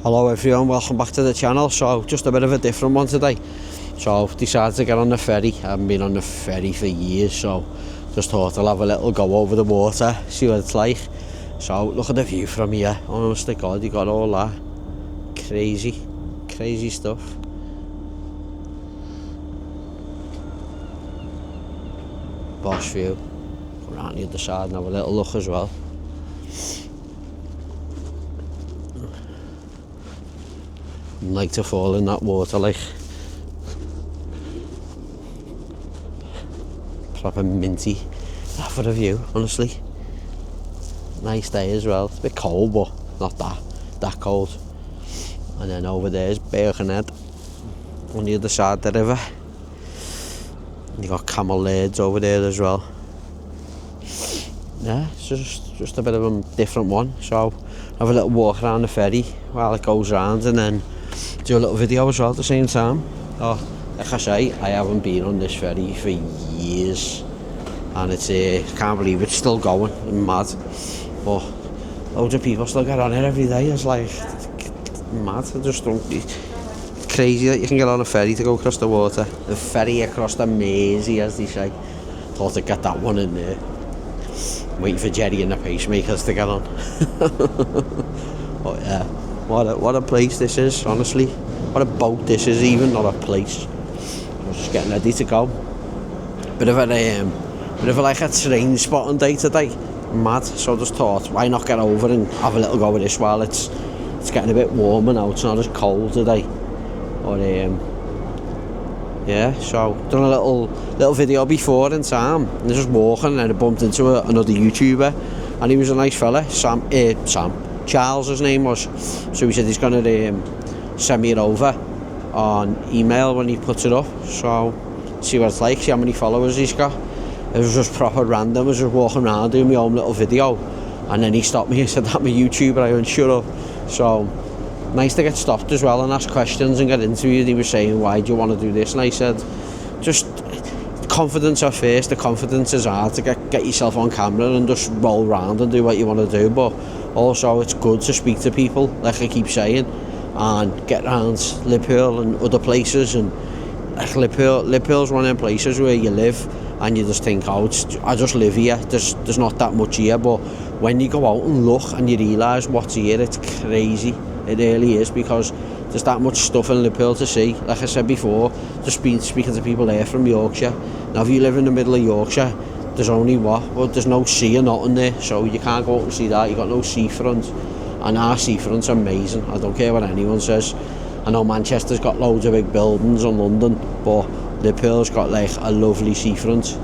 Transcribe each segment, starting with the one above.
Hello everyone, welcome back to the channel. So just a bit of a different one today. So decided to get on the ferry. I haven't been on the ferry for years, so just thought I'll have a little go over the water, see what it's like. So look at the view from here. Honest to God, you got all that crazy stuff. Boss view. Go around the other side and have a little look as well. Like to fall in that water, like proper minty for the view, honestly. Nice day as well. It's a bit cold, but not that cold. And then over there is Birkenhead on the other side of the river. You got camel laids over there as well. Yeah, it's just a bit of a different one. So have a little walk around the ferry while it goes round, and then do a little video as well at the same time. Oh, like I say, I haven't been on this ferry for years, and it's can't believe it's still going. Mad. But loads of people still get on it every day. It's like mad. I just don't. It's crazy that you can get on a ferry to go across the water. The ferry across the Mersey, as they say. Thought I'd get that one in there. Waiting for Jerry and the pacemakers to get on. But yeah. What a place this is, honestly. What a boat this is, even, not a place. I was just getting ready to go. Bit of a like a train spotting day today. Mad. So I just thought, why not get over and have a little go with this while it's getting a bit warmer now. It's not as cold today. But yeah, so done a little video before in time. And I was just walking and I bumped into another YouTuber, and he was a nice fella, Sam. Charles, his name was. So he said he's going to send me it over on email when he puts it up. So see what it's like, see how many followers he's got. It was just proper random. I was just walking around doing my own little video, and then he stopped me and said, "I'm a YouTuber." I went, "Shut up." So nice to get stopped as well and ask questions and get interviewed. He was saying, "Why do you want to do this?" And I said, just confidence at first. The confidence is hard to get yourself on camera and just roll around and do what you want to do, but also it's good to speak to people, like I keep saying, and get around Liverpool and other places. And like Liverpool's one of them places where you live and you just think, oh, I just live here, there's not that much here. But when you go out and look and you realise what's here, it's crazy. It really is, because there's that much stuff in Liverpool to see. Like I said before, just been speaking to people there from Yorkshire. Now if you live in the middle of Yorkshire, there's only well, there's no sea or nothing there, so you can't go out and see that. You got no seafront, and our seafront's amazing. I don't care what anyone says. I know Manchester's got loads of big buildings, and London, but Liverpool's got like a lovely seafront,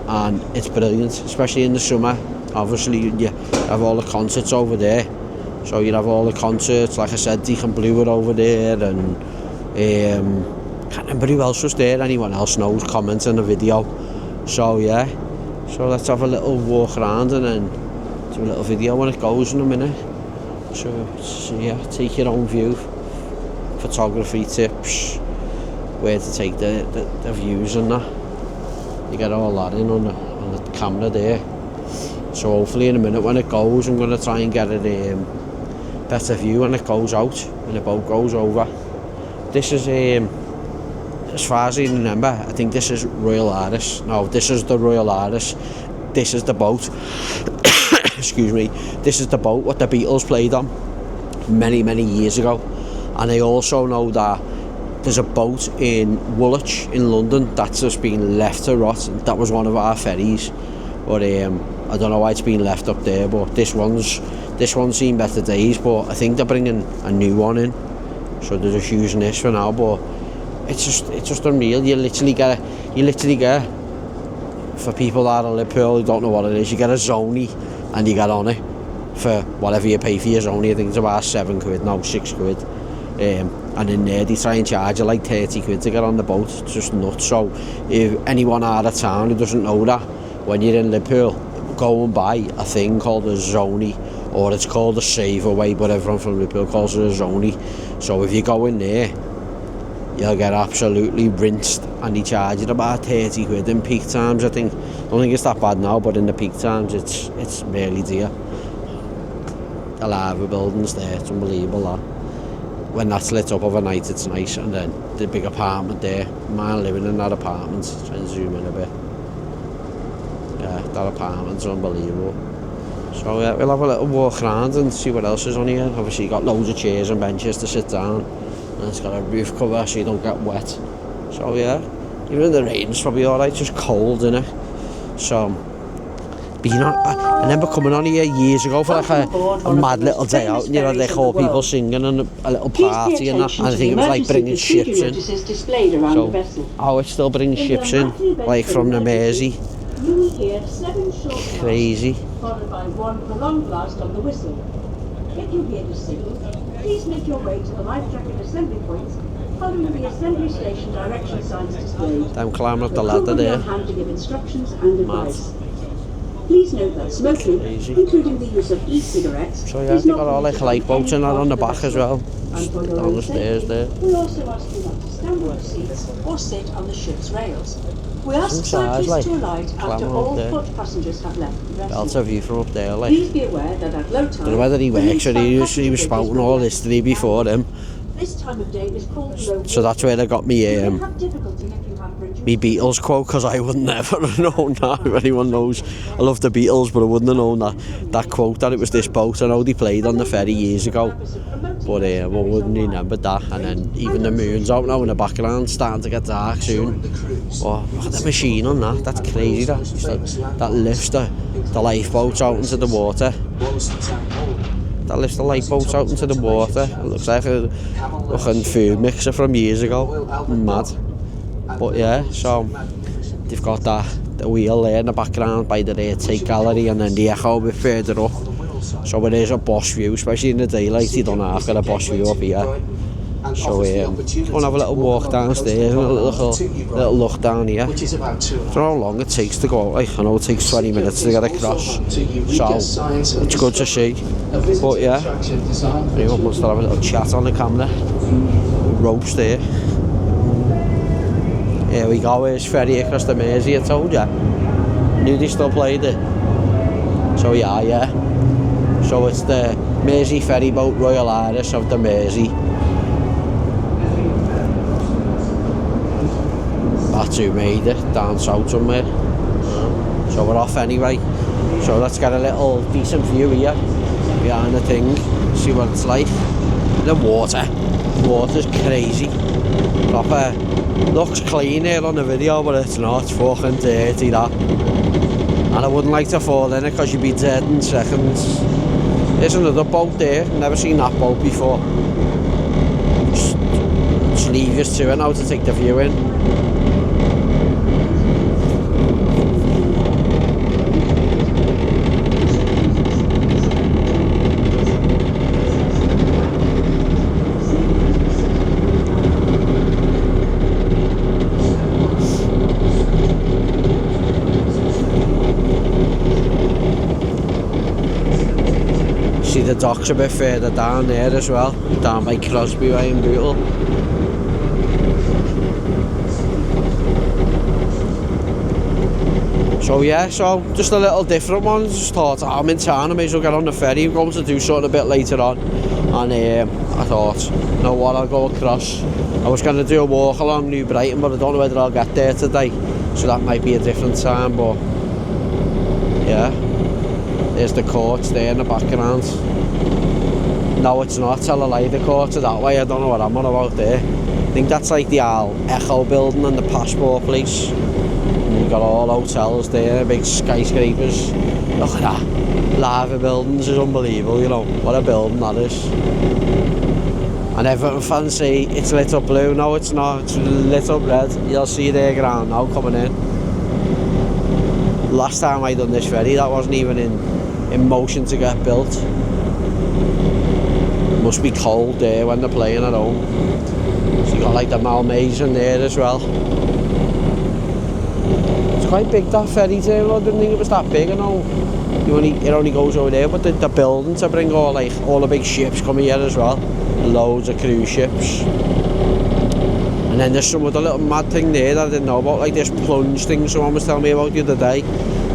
and it's brilliant, especially in the summer. Obviously you have all the concerts over there, so you'd have all the concerts, like I said, Deacon Blue are over there, and can't remember who else was there. Anyone else knows, comment in the video. So yeah, so let's have a little walk around and then do a little video when it goes in a minute. So yeah, take your own view, photography tips, where to take the views and that. You get all that in on the camera there. So hopefully in a minute when it goes, I'm going to try and get a better view when it goes out, when the boat goes over. This is as far as I remember, I think this is Royal Irish. No, this is the Royal Irish. This is the boat. Excuse me. This is the boat what the Beatles played on many years ago. And I also know that there's a boat in Woolwich in London that's just been left to rot. That was one of our ferries. But I don't know why it's been left up there. But this one's seen better days. But I think they're bringing a new one in, so they're just using this for now. But it's just unreal. You literally get for people that are in Liverpool who don't know what it is, you get a zoney and you get on it for whatever you pay for your zoney. I think it's about £7 now, £6. And in there they try and charge you like £30 to get on the boat. It's just nuts. So if anyone out of town who doesn't know that, when you're in Liverpool, go and buy a thing called a zoney, or it's called a save away, but everyone from Liverpool calls it a zoney. So if you go in there, you'll get absolutely rinsed, and they charge you about £30 in peak times. I don't think it's that bad now, but in the peak times it's really dear. The lava buildings there, it's unbelievable that. when that's lit up overnight, it's nice. And then the big apartment there, man living in that apartment. Try and zoom in a bit. Yeah, that apartment's unbelievable. So yeah, we'll have a little walk around and see what else is on here. Obviously you got loads of chairs and benches to sit down, and it's got a roof cover so you don't get wet. So yeah, even in the rain it's probably alright, just cold innit. So being on, I remember coming on here years ago for like a mad little day out, and you know, like all people singing and a little party and that, and I think it was like bringing ships in. So it still brings ships in, like from the Mersey. You will hear 7 short Crazy. followed by 1 prolonged blast on the whistle. If you hear the signal, please make your way to the life jacket assembly points following the assembly station direction signs displayed. I'm climbing up the ladder there. Hand to give instructions and advice. Please note that smoking, including the use of e-cigarettes, so yeah, they've got all like lifeboats and that on the back as well. Down the stairs there. We also ask you not to stand on the seats or sit on the ship's rails. We ask cyclists like, to alight after all foot passengers have left the vessel. That's a view from up there, like. Please be aware that at low tide, I don't know whether he works or he was spouting all history before him. This time of day is called low. So that's where I got me me Beatles quote, because I would never have known that. If anyone knows, I love the Beatles, but I wouldn't have known that quote, that it was this boat. I know they played on the ferry years ago, but I wouldn't remember that. And then even the moon's out now in the background, starting to get dark soon. Oh, look at the machine on that, that's crazy. That lifts the lifeboats out into the water. That lifts the lifeboats out into the water. It looks like a fucking food mixer from years ago. Mad. But yeah, so they've got the wheel there in the background by the take gallery, and then the echo a bit further up. So it is a boss view, especially in the daylight. You don't have got a boss view up here. So we'll have a little walk downstairs and a little look down here. I don't know how long it takes to go out. Like, I know it takes 20 minutes to get across, so it's good to see. But yeah, anyone wants to have a little chat on the camera. Ropes there. Here we go, here's ferry across the Mersey, I told ya. Knew they still played it. So yeah. So it's the Mersey ferry boat Royal Irish of the Mersey. That's who made it, down south somewhere. So we're off anyway. So let's get a little decent view here, behind the thing, see what it's like. The water's crazy. Proper, looks clean here on the video, but it's not, it's fucking dirty that. And I wouldn't like to fall in it because you'd be dead in seconds. There's another boat there, never seen that boat before. Just leave us to it now to take the view in. See the docks a bit further down there as well, down by Crosby way in Bootle. So yeah, so just a little different one. Just thought, I'm in town, I may as well get on the ferry. I'm going to do something a bit later on, and I thought, you know what, I'll go across. I was going to do a walk along New Brighton, but I don't know whether I'll get there today, so that might be a different time. But yeah, there's the courts there in the background. No, it's not, tell a lie, the courts are that way. I don't know what I'm on about there. I think that's like the Echo building and the passport place. And you've got all hotels there, big skyscrapers. Look at that, lava buildings is unbelievable, you know, what a building that is. And everyone fans say it's lit up blue. No, it's not, it's lit up red. You'll see their ground now coming in. Last time I done this ferry, that wasn't even in motion to get built. It must be cold there when they're playing at home. So you got like the Malmaison there as well. It's quite big, that ferry too. I didn't think it was that big. I know it only goes over there, but the building to bring all the big ships coming here as well. Loads of cruise ships. And then there's some other little mad thing there that I didn't know about, like this plunge thing someone was telling me about the other day.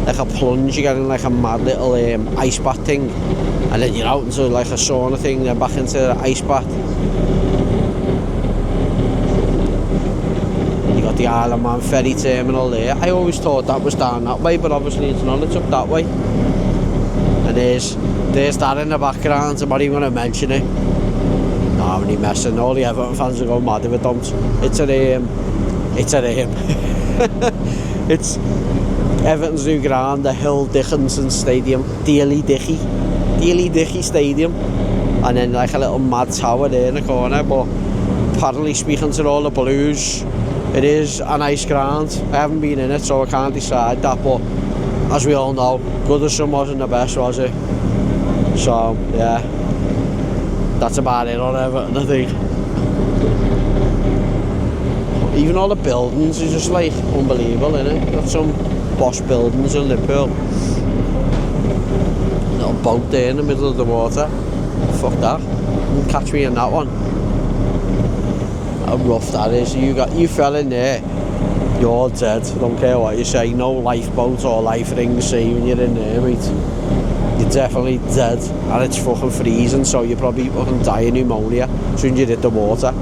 Like a plunge, you get in like a mad little ice bath thing, and then you're out into like a sauna thing, then back into the ice bath. got the Isle of Man ferry terminal there. I always thought that was down that way, but obviously it's not, it's up that way. And there's that in the background, I'm not even going to mention it. No, I'm only messing, all the Everton fans are going mad if it don't. It's it's Everton's new ground, the Hill Dickinson Stadium, Daly Dickey Stadium, and then like a little mad tower there in the corner. But apparently, speaking to all the Blues, it is a nice ground. I haven't been in it, so I can't decide that, but as we all know, Goodison wasn't the best, was it? So yeah, that's about it on Everton, I think. Even all the buildings are just like unbelievable, innit? Got some posh buildings in Liverpool. Little boat there in the middle of the water. Fuck that. Won't catch me in that one. How rough that is. You fell in there, you're dead. I don't care what you say. No lifeboat or life ring saving you in there, mate. You're definitely dead. And it's fucking freezing, so you probably fucking die of pneumonia as soon as you hit the water.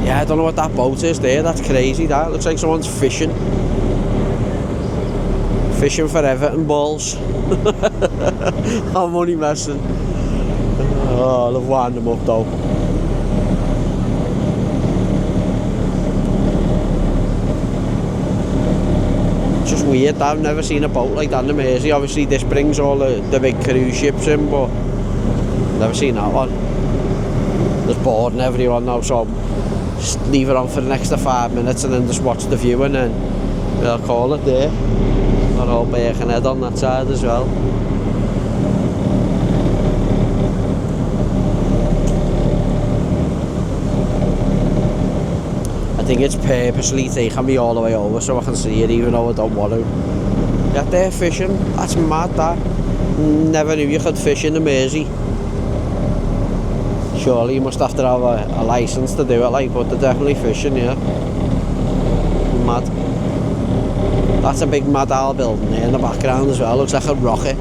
Yeah, I don't know what that boat is there. That's crazy. That looks like someone's fishing. Fishing for Everton balls. I'm only messing. Oh, I love winding them up though. It's just weird that I've never seen a boat like that in the Mersey. Obviously this brings all the big cruise ships in, but never seen that one. There's boarding everyone now, so just leave it on for the next 5 minutes and then just watch the view, and then we'll call it there. Got all Birkenhead on that side as well. I think it's purposely taking me all the way over so I can see it, even though I don't want to. Yeah, they're fishing. That's mad, that. Never knew you could fish in the Mersey. Surely you must have to have a licence to do it, like, but they're definitely fishing, yeah. Mad. That's a big Mad Owl building there in the background as well. Looks like a rocket.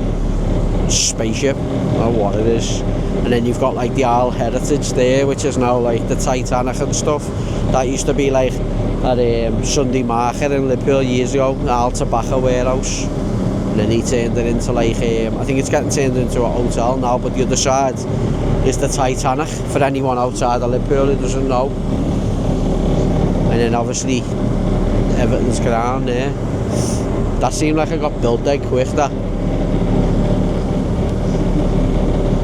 Spaceship. I don't know what it is. And then you've got like the Owl Heritage there, which is now like the Titanic and stuff. That used to be like at Sunday Market in Liverpool years ago, the Owl Tobacco Warehouse. And then he turned it into like, I think it's getting turned into a hotel now, but the other side is the Titanic, for anyone outside of Liverpool who doesn't know. And then obviously Everton's ground there. That seemed like it got built dead quick, that.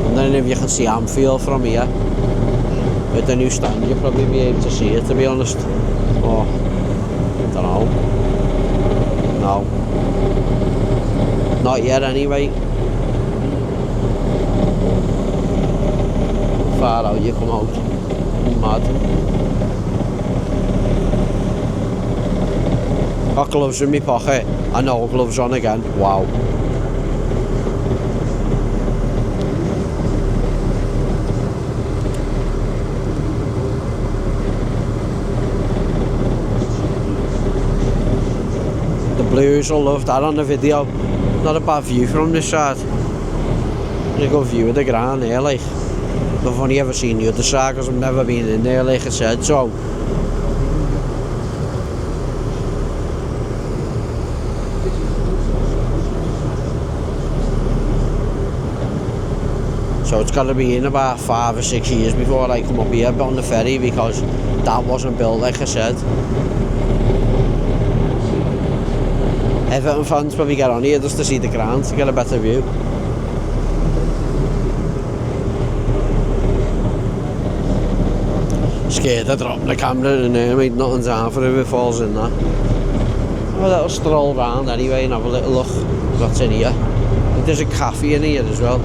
And then if you can see Anfield from here, with the new stand, you'll probably be able to see it, to be honest. Oh, I don't know. No. Not yet anyway. Far out you come out. Mad. Got gloves in my pocket. I know gloves on again. Wow. The Blues will love that on the video. Not a bad view from this side. A good view of the ground here, like. I've only ever seen the other side because I've never been in there, like I said, so. So it's got to be in about 5 or 6 years before I come up here on the ferry, because that wasn't built, like I said. Everton fans probably get on here just to see the ground, to get a better view. Scared of dropping the camera in there, mate. Nothing's down for it if it falls in there. Have a little stroll round anyway and have a little look what's in here. There's a cafe in here as well.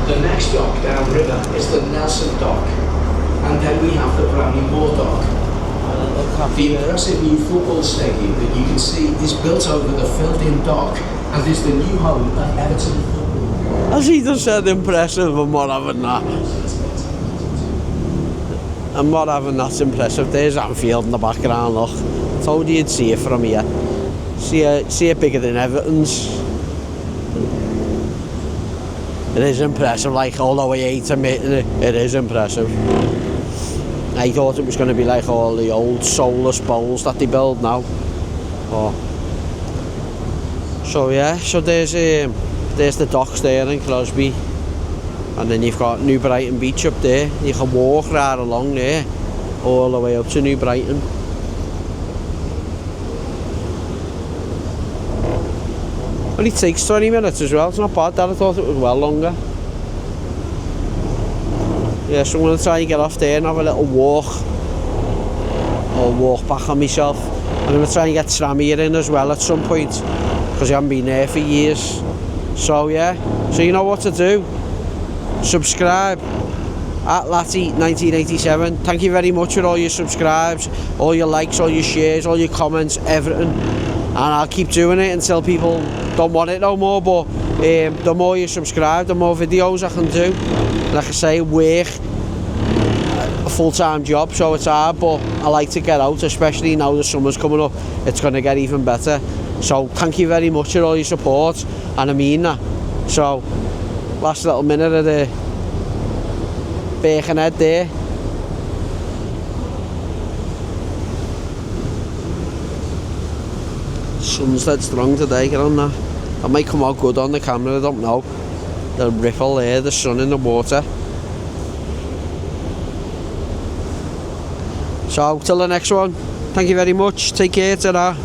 The next dock downriver is the Nelson dock, and then we have the brand new Moor dock. The impressive new football stadium that you can see is built over the filled-in dock and is the new home of Everton football. As he just said, impressive, I'm not having that. I'm not having that's impressive. There's Anfield in the background, look. I told you you'd see it from here. See it bigger than Everton's. It is impressive, like, although I hate admitting it, it is impressive. I thought it was going to be like all the old soulless bowls that they build now. Oh. So yeah, so there's the docks there in Crosby, and then you've got New Brighton Beach up there. You can walk right along there, all the way up to New Brighton. Only takes 20 minutes as well, it's not bad that, I thought it was well longer. Yeah, so I'm going to try and get off there and have a little walk, or walk back on myself. I'm going to try and get Tranmere in as well at some point, because I haven't been there for years. So yeah, so you know what to do. Subscribe at Latty1987. Thank you very much for all your subscribes, all your likes, all your shares, all your comments, everything. And I'll keep doing it until people don't want it no more, but the more you subscribe, the more videos I can do. Like I say, work a full-time job, so it's hard, but I like to get out, especially now the summer's coming up. It's going to get even better. So thank you very much for all your support, and I mean that. So last little minute of the Birkenhead there. Sun's dead strong today, get on that. That might come out good on the camera, I don't know. The ripple there, the sun in the water. So till the next one, thank you very much, take care, ta-ra.